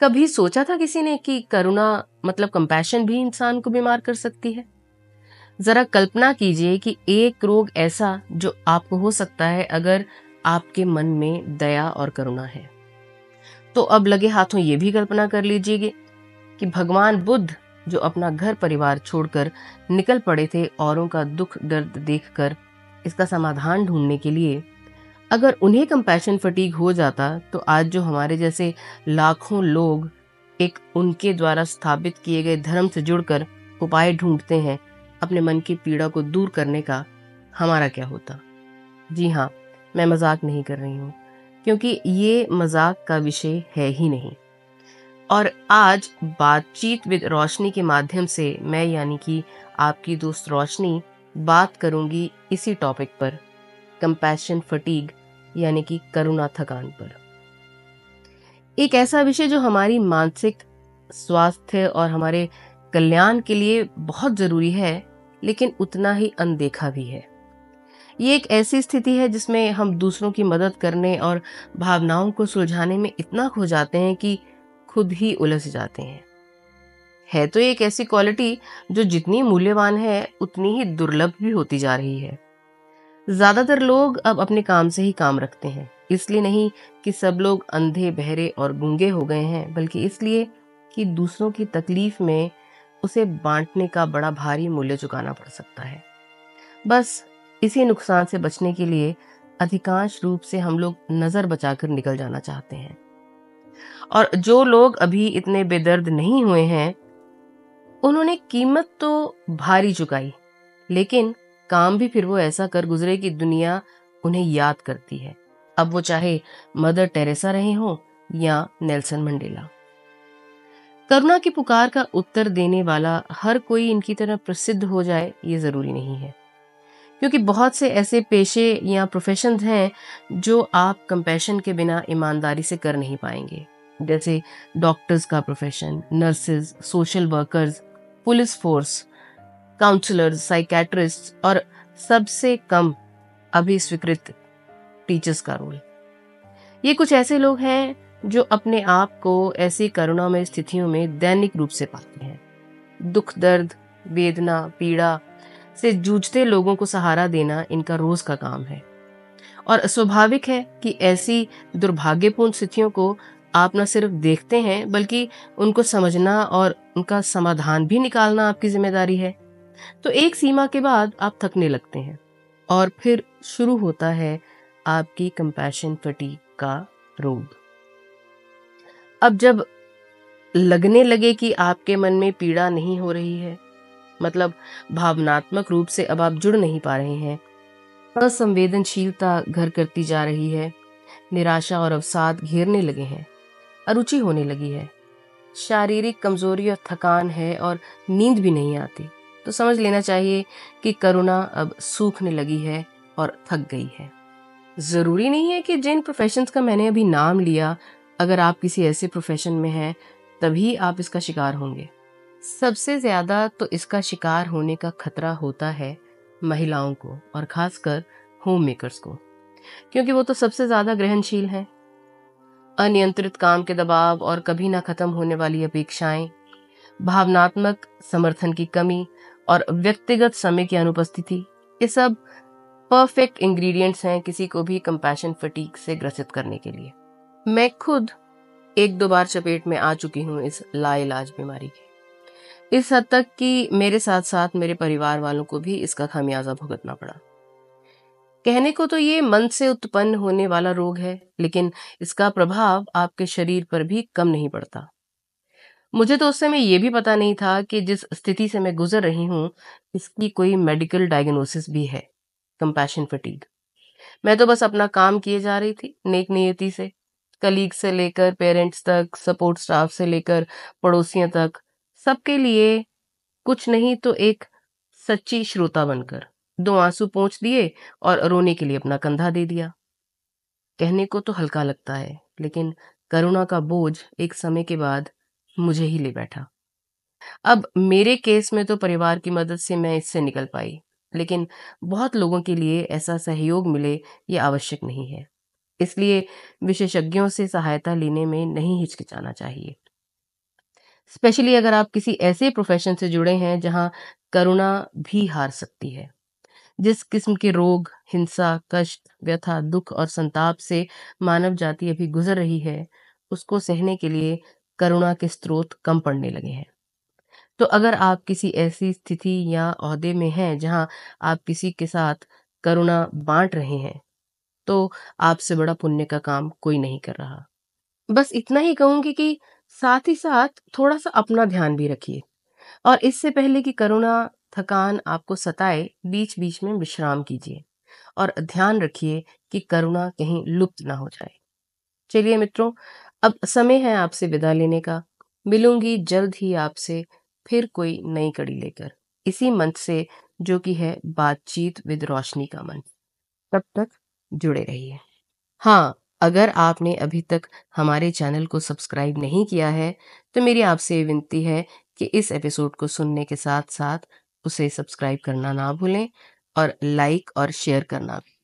कभी सोचा था किसी ने कि करुणा मतलब कंपैशन भी इंसान को बीमार कर सकती है? जरा कल्पना कीजिए कि एक रोग ऐसा जो आपको हो सकता है अगर आपके मन में दया और करुणा है। तो अब लगे हाथों ये भी कल्पना कर लीजिए कि भगवान बुद्ध जो अपना घर परिवार छोड़कर निकल पड़े थे औरों का दुख दर्द देखकर इसका समाधान ढूंढने के लिए, अगर उन्हें कंपैशन फटीग हो जाता तो आज जो हमारे जैसे लाखों लोग एक उनके द्वारा स्थापित किए गए धर्म से जुड़कर उपाय ढूंढते हैं अपने मन की पीड़ा को दूर करने का, हमारा क्या होता? जी हाँ, मैं मजाक नहीं कर रही हूँ, क्योंकि ये मजाक का विषय है ही नहीं। और आज बातचीत विद रोशनी के माध्यम से मैं यानी कि आपकी दोस्त रोशनी बात करूंगी इसी टॉपिक पर, कंपैशन फटीग यानी कि करुणा थकान पर। एक ऐसा विषय जो हमारी मानसिक स्वास्थ्य और हमारे कल्याण के लिए बहुत जरूरी है, लेकिन उतना ही अनदेखा भी है। ये एक ऐसी स्थिति है जिसमें हम दूसरों की मदद करने और भावनाओं को सुलझाने में इतना खो जाते हैं कि खुद ही उलझ जाते हैं। है तो एक ऐसी क्वालिटी जो जितनी मूल्यवान है उतनी ही दुर्लभ भी होती जा रही है। ज्यादातर लोग अब अपने काम से ही काम रखते हैं, इसलिए नहीं कि सब लोग अंधे बहरे और गूंगे हो गए हैं, बल्कि इसलिए कि दूसरों की तकलीफ में उसे बांटने का बड़ा भारी मूल्य चुकाना पड़ सकता है। बस इसी नुकसान से बचने के लिए अधिकांश रूप से हम लोग नजर बचाकर निकल जाना चाहते हैं। और जो लोग अभी इतने बेदर्द नहीं हुए हैं उन्होंने कीमत तो भारी चुकाई, लेकिन काम भी फिर वो ऐसा कर गुजरे कि दुनिया उन्हें याद करती है, अब वो चाहे मदर टेरेसा रहे हो या नेल्सन मंडेला। करुणा की पुकार का उत्तर देने वाला हर कोई इनकी तरह प्रसिद्ध हो जाए ये जरूरी नहीं है, क्योंकि बहुत से ऐसे पेशे या प्रोफेशंस हैं जो आप कंपैशन के बिना ईमानदारी से कर नहीं पाएंगे, जैसे डॉक्टर्स का profession, nurses, social workers, police force, counsellors, psychiatrist और सबसे कम अभी स्वीकृत टीचर्स का रोल। ये कुछ ऐसे लोग हैं जो अपने आप को ऐसी करुणामय स्थितियों में दैनिक रूप से पाते हैं। दुख दर्द वेदना पीड़ा से जूझते लोगों को सहारा देना इनका रोज का काम है। और स्वाभाविक है कि ऐसी दुर्भाग्यपूर्ण स्थितियों को आप न सिर्फ देखते हैं बल्कि उनको समझना और उनका समाधान भी निकालना आपकी जिम्मेदारी है। तो एक सीमा के बाद आप थकने लगते हैं और फिर शुरू होता है आपकी कंपैशन फटीग का रोग। अब जब लगने लगे कि आपके मन में पीड़ा नहीं हो रही है, मतलब भावनात्मक रूप से अब आप जुड़ नहीं पा रहे हैं, असंवेदनशीलता घर करती जा रही है, निराशा और अवसाद घेरने लगे हैं, अरुचि होने लगी है, शारीरिक कमजोरी और थकान है और नींद भी नहीं आती, तो समझ लेना चाहिए कि करुणा अब सूखने लगी है और थक गई है। जरूरी नहीं है कि जिन प्रोफेशंस का मैंने अभी नाम लिया, अगर आप किसी ऐसे प्रोफेशन में हैं तभी आप इसका शिकार होंगे। सबसे ज्यादा तो इसका शिकार होने का खतरा होता है महिलाओं को और खासकर होम मेकर्स को, क्योंकि वो तो सबसे ज्यादा ग्रहणशील हैं। अनियंत्रित काम के दबाव और कभी ना खत्म होने वाली अपेक्षाएं, भावनात्मक समर्थन की कमी और व्यक्तिगत समय की अनुपस्थिति, ये सब परफेक्ट इंग्रेडिएंट्स हैं किसी को भी कंपैशन फटीग से ग्रसित करने के लिए। मैं खुद एक दो बार चपेट में आ चुकी हूँ इस लाइलाज बीमारी की, इस हद तक कि मेरे साथ साथ मेरे परिवार वालों को भी इसका खामियाजा भुगतना पड़ा। कहने को तो ये मन से उत्पन्न होने वाला रोग है, लेकिन इसका प्रभाव आपके शरीर पर भी कम नहीं पड़ता। मुझे तो उस समय ये भी पता नहीं था कि जिस स्थिति से मैं गुजर रही हूँ इसकी कोई मेडिकल डायग्नोसिस भी है, कंपैशन फटीग। मैं तो बस अपना काम किए जा रही थी नेक नियति से, कलीग से लेकर पेरेंट्स तक, सपोर्ट स्टाफ से लेकर पड़ोसियों तक, सबके लिए कुछ नहीं तो एक सच्ची श्रोता बनकर दो आंसू पोंछ दिए और रोने के लिए अपना कंधा दे दिया। कहने को तो हल्का लगता है, लेकिन करुणा का बोझ एक समय के बाद मुझे ही ले बैठा। अब मेरे केस में तो परिवार की मदद से मैं इससे निकल पाई, लेकिन बहुत लोगों के लिए ऐसा सहयोग मिले ये आवश्यक नहीं है। इसलिए विशेषज्ञों से सहायता लेने में नहीं हिचकिचाना चाहिए। स्पेशली अगर आप किसी ऐसे प्रोफेशन से जुड़े हैं जहां करुणा भी हार सकती है। जिस किस्म के रोग, हिंसा, कष्ट, व्यथा, दुख और संताप से मानव जाति अभी गुजर रही है, उसको सहने के लिए करुणा के स्रोत कम पड़ने लगे हैं। तो अगर आप किसी ऐसी स्थिति या ओहदे में हैं जहां आप किसी के साथ करुणा बांट रहे हैं, तो आपसे बड़ा पुण्य का काम कोई नहीं कर रहा। बस इतना ही कहूंगी कि साथ ही साथ थोड़ा सा अपना ध्यान भी रखिए, और इससे पहले कि करुणा थकान आपको सताए, बीच बीच में विश्राम कीजिए और ध्यान रखिए कि करुणा कहीं लुप्त ना हो जाए। चलिए मित्रों, अब समय है आपसे विदा लेने का। मिलूंगी जल्द ही आपसे फिर कोई नई कड़ी लेकर, इसी मंच से जो कि है बातचीत विद रोशनी का मंच। तब तक जुड़े रहिए। हाँ, अगर आपने अभी तक हमारे चैनल को सब्सक्राइब नहीं किया है, तो मेरी आपसे विनती है कि इस एपिसोड को सुनने के साथ साथ उसे सब्सक्राइब करना ना भूलें और लाइक और शेयर करना भी।